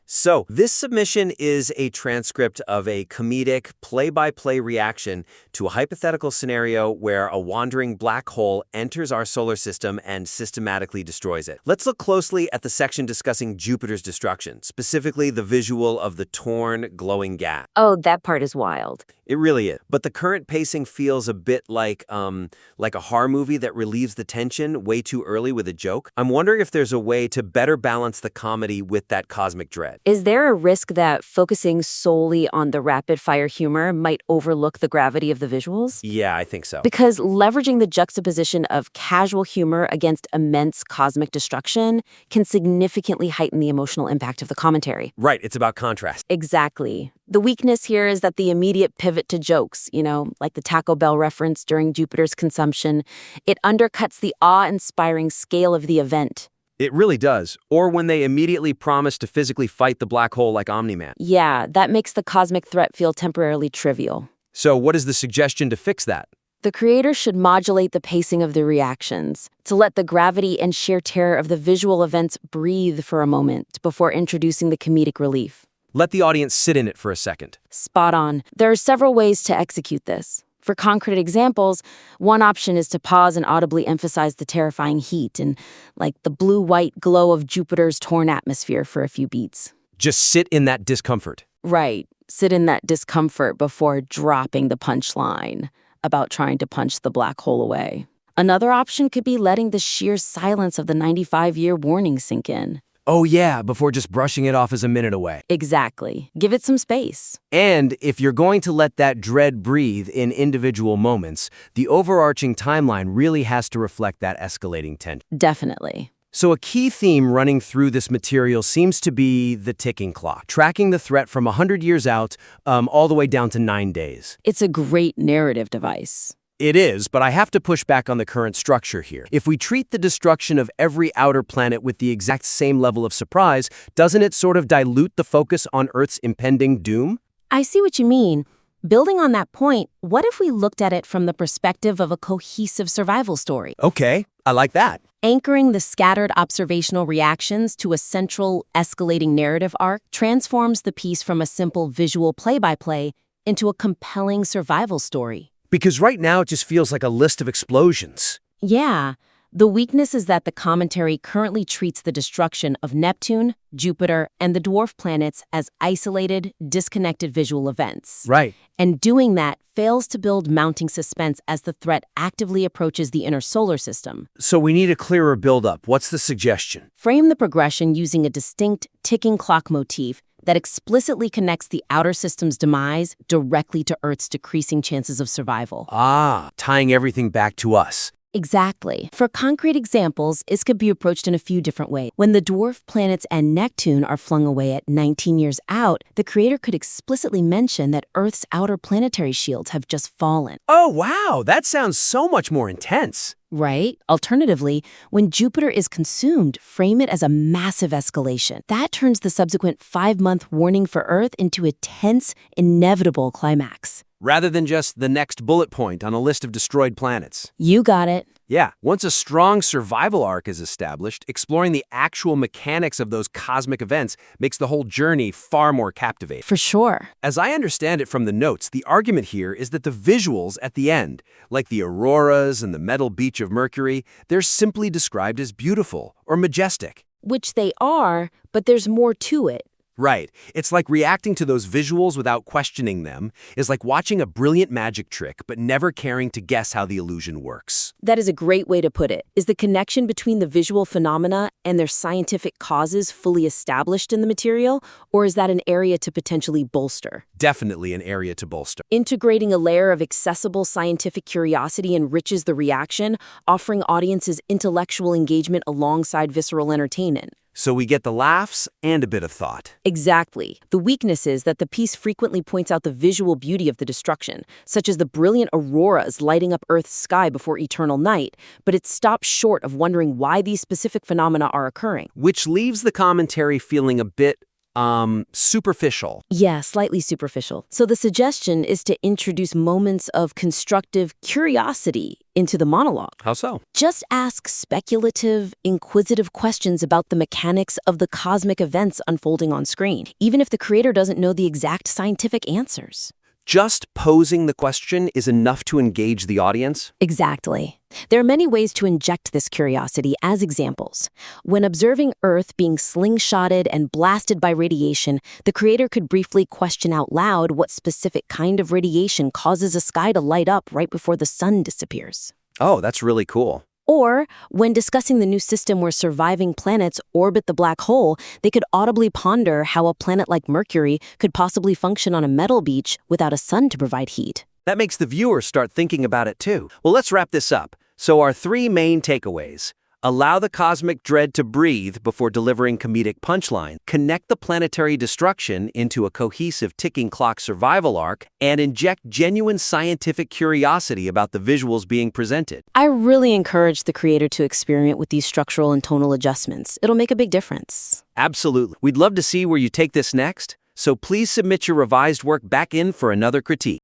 So, this submission is a transcript of a comedic, play-by-play reaction to a hypothetical scenario where a wandering black hole enters our solar system and systematically destroys it. Let's look closely at the section discussing Jupiter's destruction, specifically the visual of the torn, glowing gas. Oh, that part is wild. It really is. But the current pacing feels a bit like a horror movie that relieves the tension way too early with a joke. I'm wondering if there's a way to better balance the comedy with that cosmic dread. Is there a risk that focusing solely on the rapid-fire humor might overlook the gravity of the visuals? Yeah, I think so. Because leveraging the juxtaposition of casual humor against immense cosmic destruction can significantly heighten the emotional impact of the commentary. Right, it's about contrast. Exactly. The weakness here is that the immediate pivot to jokes, like the Taco Bell reference during Jupiter's consumption, it undercuts the awe-inspiring scale of the event. It really does. Or when they immediately promise to physically fight the black hole like Omni-Man. Yeah, that makes the cosmic threat feel temporarily trivial. So what is the suggestion to fix that? The creator should modulate the pacing of the reactions, to let the gravity and sheer terror of the visual events breathe for a moment before introducing the comedic relief. Let the audience sit in it for a second. Spot on. There are several ways to execute this. For concrete examples, one option is to pause and audibly emphasize the terrifying heat and, the blue-white glow of Jupiter's torn atmosphere for a few beats. Just sit in that discomfort. Right. Sit in that discomfort before dropping the punchline about trying to punch the black hole away. Another option could be letting the sheer silence of the 95-year warning sink in. Oh yeah, before just brushing it off as a minute away. Exactly. Give it some space. And if you're going to let that dread breathe in individual moments, the overarching timeline really has to reflect that escalating tension. Definitely. So a key theme running through this material seems to be the ticking clock, tracking the threat from 100 years out all the way down to 9 days. It's a great narrative device. It is, but I have to push back on the current structure here. If we treat the destruction of every outer planet with the exact same level of surprise, doesn't it sort of dilute the focus on Earth's impending doom? I see what you mean. Building on that point, what if we looked at it from the perspective of a cohesive survival story? Okay, I like that. Anchoring the scattered observational reactions to a central, escalating narrative arc transforms the piece from a simple visual play-by-play into a compelling survival story. Because right now it just feels like a list of explosions. Yeah. The weakness is that the commentary currently treats the destruction of Neptune, Jupiter, and the dwarf planets as isolated, disconnected visual events. Right. And doing that fails to build mounting suspense as the threat actively approaches the inner solar system. So we need a clearer build-up. What's the suggestion? Frame the progression using a distinct ticking clock motif that explicitly connects the outer system's demise directly to Earth's decreasing chances of survival. Ah, tying everything back to us. Exactly. For concrete examples, this could be approached in a few different ways. When the dwarf planets and Neptune are flung away at 19 years out, the creator could explicitly mention that Earth's outer planetary shields have just fallen. Oh, wow, that sounds so much more intense. Right? Alternatively, when Jupiter is consumed, frame it as a massive escalation. That turns the subsequent 5-month warning for Earth into a tense, inevitable climax. Rather than just the next bullet point on a list of destroyed planets. You got it. Yeah, once a strong survival arc is established, exploring the actual mechanics of those cosmic events makes the whole journey far more captivating. For sure. As I understand it from the notes, the argument here is that the visuals at the end, like the auroras and the metal beach of Mercury, they're simply described as beautiful or majestic. Which they are, but there's more to it. Right. It's like reacting to those visuals without questioning them is like watching a brilliant magic trick but never caring to guess how the illusion works. That is a great way to put it. Is the connection between the visual phenomena and their scientific causes fully established in the material, or is that an area to potentially bolster? Definitely an area to bolster. Integrating a layer of accessible scientific curiosity enriches the reaction, offering audiences intellectual engagement alongside visceral entertainment. So we get the laughs and a bit of thought. Exactly. The weakness is that the piece frequently points out the visual beauty of the destruction, such as the brilliant auroras lighting up Earth's sky before eternal night, but it stops short of wondering why these specific phenomena are occurring. Which leaves the commentary feeling a bit Superficial. Yeah, slightly superficial. So the suggestion is to introduce moments of constructive curiosity into the monologue. How so? Just ask speculative, inquisitive questions about the mechanics of the cosmic events unfolding on screen, even if the creator doesn't know the exact scientific answers. Just posing the question is enough to engage the audience? Exactly. There are many ways to inject this curiosity as examples. When observing Earth being slingshotted and blasted by radiation, the creator could briefly question out loud what specific kind of radiation causes a sky to light up right before the sun disappears. Oh, that's really cool. Or, when discussing the new system where surviving planets orbit the black hole, they could audibly ponder how a planet like Mercury could possibly function on a metal beach without a sun to provide heat. That makes the viewer start thinking about it too. Well, let's wrap this up. So our three main takeaways. Allow the cosmic dread to breathe before delivering comedic punchline. Connect the planetary destruction into a cohesive ticking clock survival arc, and inject genuine scientific curiosity about the visuals being presented. I really encourage the creator to experiment with these structural and tonal adjustments. It'll make a big difference. Absolutely. We'd love to see where you take this next, so please submit your revised work back in for another critique.